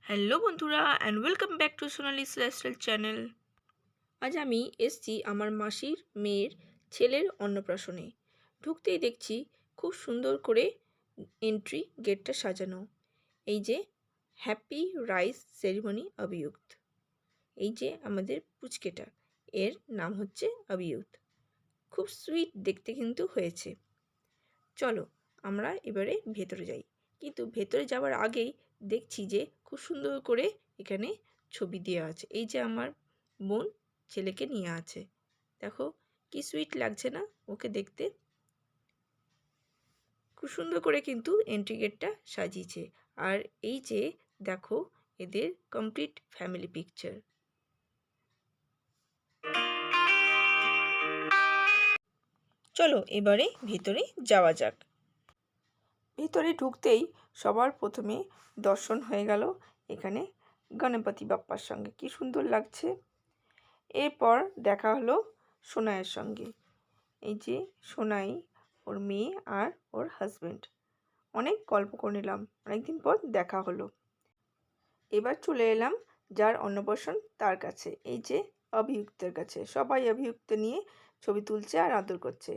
Hello বন্ধুরা and welcome back to Sonali's lifestyle channel. আজ আমি এসছি আমার মাসির মেয়ের ছেলের অন্নপ্রাশনে। ঢুকতেই দেখছি খুব সুন্দর করে এন্ট্রি গেটটা সাজানো। এই যে হ্যাপি রাইস সেরিমনি অভিযুক্ত। এই যে আমাদের পুচকেটা, এর নাম হচ্ছে অভিযুক্ত। খুব সুইট দেখতে কিন্তু হয়েছে। চলো আমরা এবারে ভেতরে যাই। কিন্তু ভেতরে যাওয়ার আগেই দেখছি যে খুব সুন্দর করে এখানে ছবি দেওয়া আছে। এই যে আমার বোন ছেলেকে নিয়ে আছে, দেখো কি সুইট লাগছে না ওকে দেখতে। খুব সুন্দর করে কিন্তু এন্ট্রি গেটটা সাজিয়েছে। আর এই যে দেখো এদের কমপ্লিট ফ্যামিলি পিকচার। চলো এবারে ভেতরে যাওয়া যাক। ভেতরে ঢুকতেই সবার প্রথমে দর্শন হয়ে গেল এখানে গণপতি বাপ্পার সঙ্গে, কি সুন্দর লাগছে। এরপর দেখা হলো সোনাইয়ের সঙ্গে। এই যে সোনাই, ওর মেয়ে আর ওর হাজব্যান্ড, অনেক গল্প করে নিলাম, অনেকদিন পর দেখা হলো। এবার চলে এলাম যার অন্নপ্রাশন তার কাছে, এই যে অভিযুক্তের কাছে। সবাই অভিযুক্ত নিয়ে ছবি তুলছে আর আদর করছে।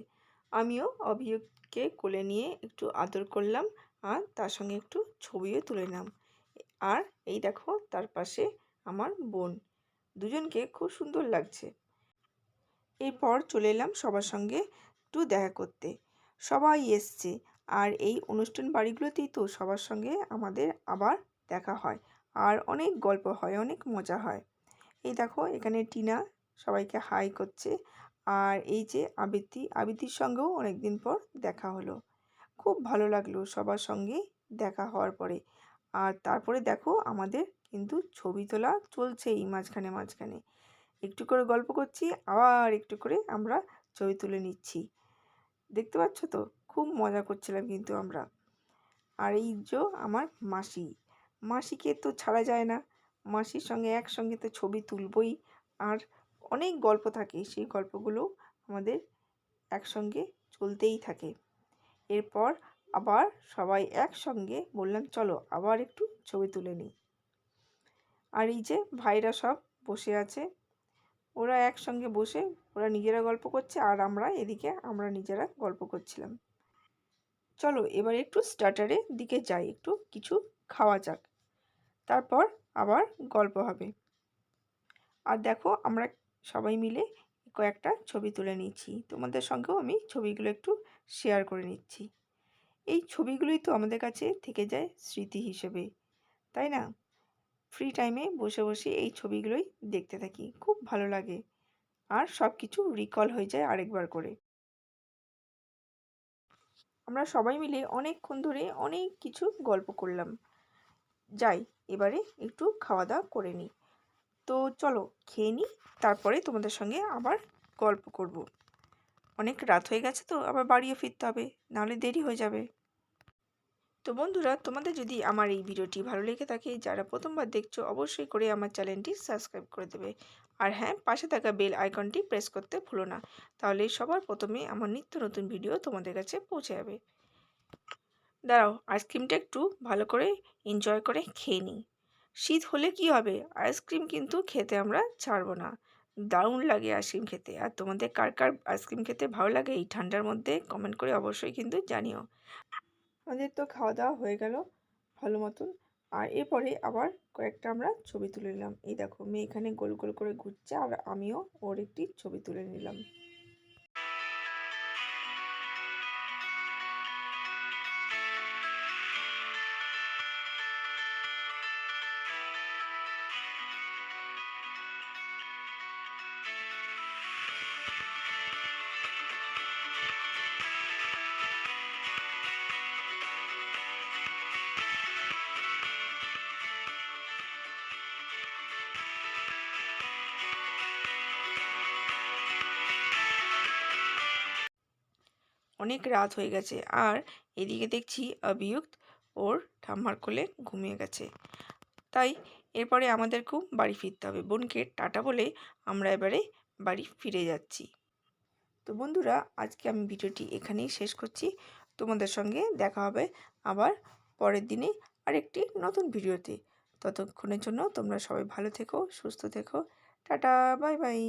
আমিও অভিযুক্তকে কোলে নিয়ে একটু আদর করলাম আর তার সঙ্গে একটু ছবিও তুলে নিলাম। আর এই দেখো তার পাশে আমার বোন, দুজনকে খুব সুন্দর লাগছে। এরপর চলে এলাম সবার সঙ্গে একটু দেখা করতে। সবাই এসছে, আর এই অনুষ্ঠান বাড়িগুলোতেই তো সবার সঙ্গে আমাদের আবার দেখা হয় আর অনেক গল্প হয়, অনেক মজা হয়। এই দেখো এখানে টিনা সবাইকে হাই করছে। আর এই যে আবৃত্তির সঙ্গেও অনেকদিন পর দেখা হলো। খুব ভালো লাগলো সবার সঙ্গে দেখা হওয়ার পরে। আর তারপরে দেখো আমাদের কিন্তু ছবি তোলা চলছেই মাঝখানে মাঝখানে। একটু করে গল্প করছি, আবার একটু করে আমরা ছবি তুলে নিচ্ছি। দেখতে পাচ্ছ তো, খুব মজা করছিলাম কিন্তু আমরা। আর এই যে আমার মাসি, মাসিকে তো ছাড়া যায় না। মাসির সঙ্গে একসঙ্গে তো ছবি তুলবই। আর অনেক গল্প থাকে, সেই গল্পগুলো আমাদের একসঙ্গে চলতেই থাকে। এরপর আবার সবাই একসঙ্গে বললাম চলো আবার একটু ছবি তুলে নিই। আর এই যে ভাইরা সব বসে আছে, ওরা একসঙ্গে বসে ওরা নিজেরা গল্প করছে আর আমরা নিজেরা গল্প করছিলাম। চলো এবার একটু স্টার্টারের দিকে যাই, একটু কিছু খাওয়া যাক, তারপর আবার গল্প হবে। আর দেখো আমরা সবাই মিলে কয়েকটা ছবি তুলে নিচ্ছি, তোমাদের সঙ্গেও আমি ছবিগুলো একটু শেয়ার করে নিচ্ছি। এই ছবিগুলোই তো আমাদের কাছে থেকে যায় স্মৃতি হিসেবে, তাই না? ফ্রি টাইমে বসে বসে এই ছবিগুলোই দেখতে থাকি, খুব ভালো লাগে। আর সব কিছু রিকল হয়ে যায় আরেকবার করে। আমরা সবাই মিলে অনেকক্ষণ ধরে অনেক কিছু গল্প করলাম। যাই এবারে একটু খাওয়া দাওয়া করে নিই। তো চলো খেয়ে নিই, তারপরে তোমাদের সঙ্গে আবার গল্প করব। অনেক রাত হয়ে গেছে তো আবার বাড়িও ফিরতে হবে, নাহলে দেরি হয়ে যাবে। তো বন্ধুরা, তোমাদের যদি আমার এই ভিডিওটি ভালো লেগে থাকে, যারা প্রথমবার দেখছো অবশ্যই করে আমার চ্যানেলটি সাবস্ক্রাইব করে দেবে। আর হ্যাঁ, পাশে থাকা বেল আইকনটি প্রেস করতে ভুলো না, তাহলে সবার প্রথমে আমার নিত্য নতুন ভিডিও তোমাদের কাছে পৌঁছে যাবে। দাঁড়াও আইসক্রিমটা একটু ভালো করে এনজয় করে খেয়ে নিই। শীত হলে কি হবে, আইসক্রিম কিন্তু খেতে আমরা ছাড়বো না। দারুণ লাগে আইসক্রিম খেতে। আর তোমাদের কার কার আইসক্রিম খেতে ভালো লাগে এই ঠান্ডার মধ্যে কমেন্ট করে অবশ্যই কিন্তু জানিও। আমাদের তো খাওয়া দাওয়া হয়ে গেল ভালো মতন। আর এরপরে আবার কয়েকটা আমরা ছবি তুলে নিলাম। এই দেখো মেয়ে এখানে গোল গোল করে ঘুরছে আর আমিও ওর একটি ছবি তুলে নিলাম। অনেক রাত হয়ে গেছে আর এদিকে দেখছি অভিযুক্ত ওর ঠাম্মার কোলে ঘুমিয়ে গেছে। তাই এরপরে আমাদেরকেও বাড়ি ফিরতে হবে। বোনকে টাটা বলে আমরা এবারে বাড়ি ফিরে যাচ্ছি। তো বন্ধুরা, আজকে আমি ভিডিওটি এখানেই শেষ করছি। তোমাদের সঙ্গে দেখা হবে আবার পরের দিনে আরেকটি নতুন ভিডিওতে। ততক্ষণের জন্য তোমরা সবাই ভালো থেকো, সুস্থ থেকো। Tata, bye bye.